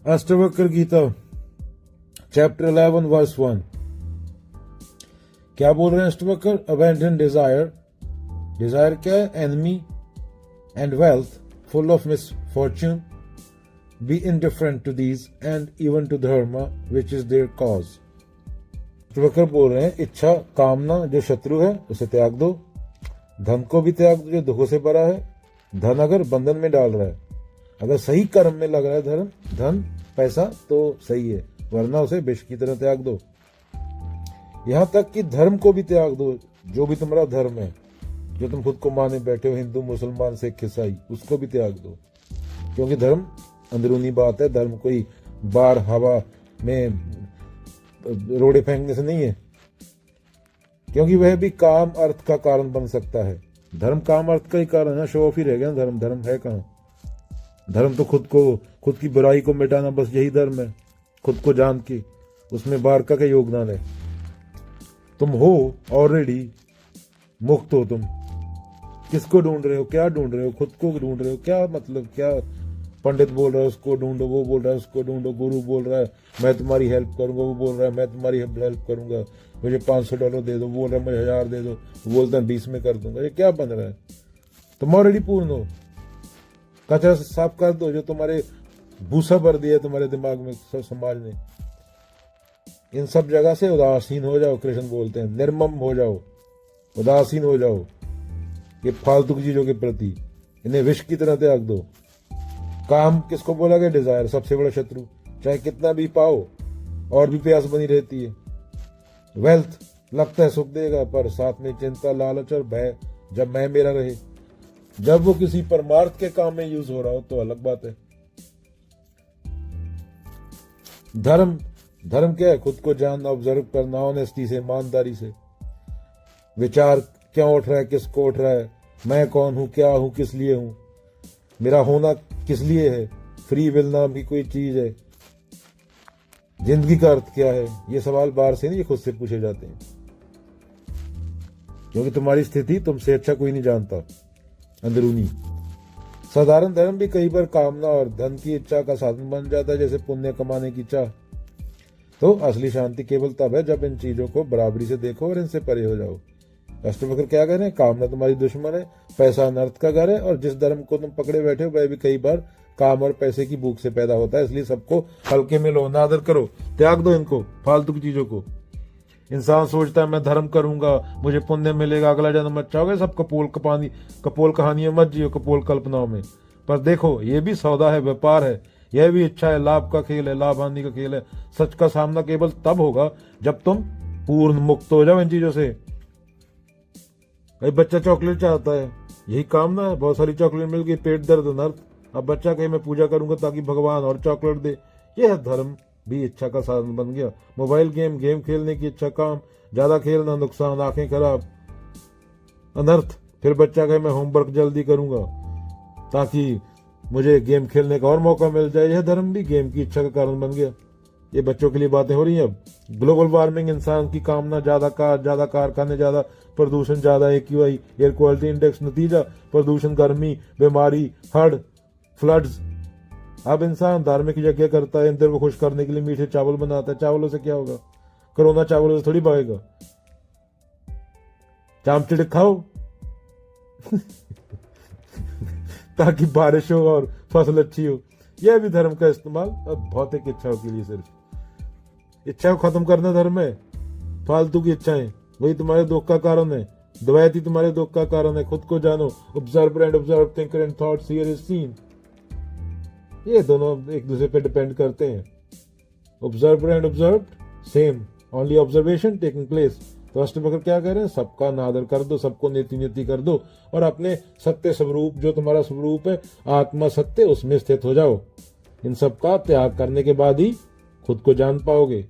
Ashtavakra Gita chapter 11 verse 1। क्या बोल रहे हैं अष्टवक्र? Abandon Dzire. डिजायर क्या है? Enemy and wealth full of misfortune. Be indifferent to these and even to dharma which is their cause. Ashtavakra बोल रहे हैं इच्छा कामना जो शत्रु है उसे त्याग दो, धन को भी त्याग दो जो दुखों से भरा है। धन अगर बंधन में डाल रहा है, अगर सही कर्म में लग रहा है धन पैसा तो सही है, वरना उसे विष की तरह त्याग दो। यहां तक कि धर्म को भी त्याग दो, जो भी तुम्हारा धर्म है, जो तुम खुद को माने बैठे हो, हिंदू मुसलमान सिख ईसाई, उसको भी त्याग दो। क्योंकि धर्म अंदरूनी बात है, धर्म कोई बाहर हवा में रोड़े फेंकने से नहीं है, क्योंकि वह भी काम अर्थ का कारण बन सकता है। धर्म काम अर्थ का ही कारण है, शो ऑफ ही रह गया। धर्म है कहाँ? धर्म तो खुद की बुराई को मिटाना, बस यही धर्म है। खुद को जान के उसमें बाहर का क्या योगदान है? तुम हो ऑलरेडी मुक्त हो। तुम किसको ढूंढ रहे हो? क्या ढूंढ रहे हो? खुद को ढूंढ रहे हो। क्या मतलब? क्या पंडित बोल रहा है उसको ढूंढो, वो बोल रहा है उसको ढूंढो, गुरु बोल रहा है मैं तुम्हारी हेल्प करूंगा, वो बोल रहा है मैं तुम्हारी हेल्प करूंगा, मुझे $500 दे दो, वो बोल रहा है मुझे 1000 दे दो, वो बोलता है 20 में कर दूंगा। ये क्या बन रहा है? तुम ऑलरेडी पूर्ण हो। कचरा साफ कर दो जो तुम्हारे भूसा भर दिया तुम्हारे दिमाग में समाज ने। इन सब जगह से उदासीन हो जाओ। कृष्ण बोलते हैं निर्मम हो जाओ, उदासीन हो जाओ ये फालतू की चीजों के प्रति। इन्हें विष की तरह त्याग दो। काम किसको बोला गया? डिजायर, सबसे बड़ा शत्रु। चाहे कितना भी पाओ और भी प्यास बनी रहती है। वेल्थ लगता है सुख देगा, पर साथ में चिंता, लालच और भय जब मैं मेरा रहे। जब वो किसी परमार्थ के काम में यूज हो रहा हो तो अलग बात है। धर्म क्या है? खुद को जानना, ऑब्जर्व करना, ऑनेस्टी से, ईमानदारी से। विचार क्यों उठ रहा है, किसको उठ रहा है, मैं कौन हूं, क्या हूं, किस लिए हूं, मेरा होना किस लिए है, फ्री विल नाम की कोई चीज है, जिंदगी का अर्थ क्या है? ये सवाल बाहर से नहीं, ये खुद से पूछे जाते हैं। क्योंकि तुम्हारी स्थिति तुमसे अच्छा कोई नहीं जानता अंदरूनी। साधारण धर्म भी कई बार कामना और धन की इच्छा का साधन बन जाता है, जैसे पुण्य कमाने की चाह। तो असली शांति केवल तब है जब इन चीजों को बराबरी से देखो और इनसे परे हो जाओ। अष्टवक्र क्या कह रहे हैं? कामना तुम्हारी दुश्मन है, पैसा अनर्थ का घर है, और जिस धर्म को तुम पकड़े बैठे हो वह भी कई बार काम और पैसे की भूख से पैदा होता है। इसलिए सबको हल्के में लो, नादर करो, त्याग दो इनको फालतू की चीजों को। इंसान सोचता है मैं धर्म करूंगा मुझे पुण्य मिलेगा, अगला जन्म अच्छा होगा। सब कपोल कहानियों मत जियो, कपोल कल्पनाओं में। पर देखो ये भी सौदा है, व्यापार है, यह भी इच्छा है, लाभ का खेल है, लाभ हानि का खेल है। सच का सामना केवल तब होगा जब तुम पूर्ण मुक्त हो जाओ इन चीजों से। कई बच्चा चॉकलेट चाहता है, यही कामना है, बहुत सारी चॉकलेट मिल गई, पेट दर्द अनर्थ। अब बच्चा कहे मैं पूजा करूंगा ताकि भगवान और चॉकलेट दे। यह धर्म भी इच्छा का साधन बन गया। मोबाइल गेम खेलने की इच्छा, काम ज्यादा खेलना नुकसान, आंखें खराब, अनर्थ। फिर बच्चा कहे मैं होमवर्क जल्दी करूंगा ताकि मुझे गेम खेलने का और मौका मिल जाए। यह धर्म भी गेम की इच्छा का कारण बन गया। ये बच्चों के लिए बातें हो रही हैं अब। ग्लोबल वार्मिंग, इंसान की कामना, ज्यादा कारखाने, ज्यादा प्रदूषण, ज्यादा AQI एयर क्वालिटी इंडेक्स, नतीजा प्रदूषण, गर्मी, बीमारी, हड़, फ्लड्स। अब इंसान धार्मिक यज्ञ करता है, इंद्र को खुश करने के लिए मीठे चावल बनाता है। चावलों से क्या होगा? कोरोना चावलों से थोड़ी भागेगा। चामचिड़ खाओ ताकि बारिश हो और फसल अच्छी हो। यह भी धर्म का इस्तेमाल अब भौतिक इच्छाओं के लिए। सिर्फ इच्छा को खत्म करना धर्म है। फालतू की इच्छाएं वही तुम्हारे दुख का कारण है। द्वैत ही तुम्हारे दुख का कारण है। खुद को जानो, observe and observe, thinker and thoughts, here is seen. ये दोनों एक दूसरे पे डिपेंड करते हैं। Observe and observe same, only observation taking place. तो अष्टवक्र क्या कह रहे हैं? सबका नादर कर दो, सबको नेति कर दो, और अपने सत्य स्वरूप, जो तुम्हारा स्वरूप है आत्मा सत्य, उसमें स्थित हो जाओ। इन सब का त्याग करने के बाद ही खुद को जान पाओगे।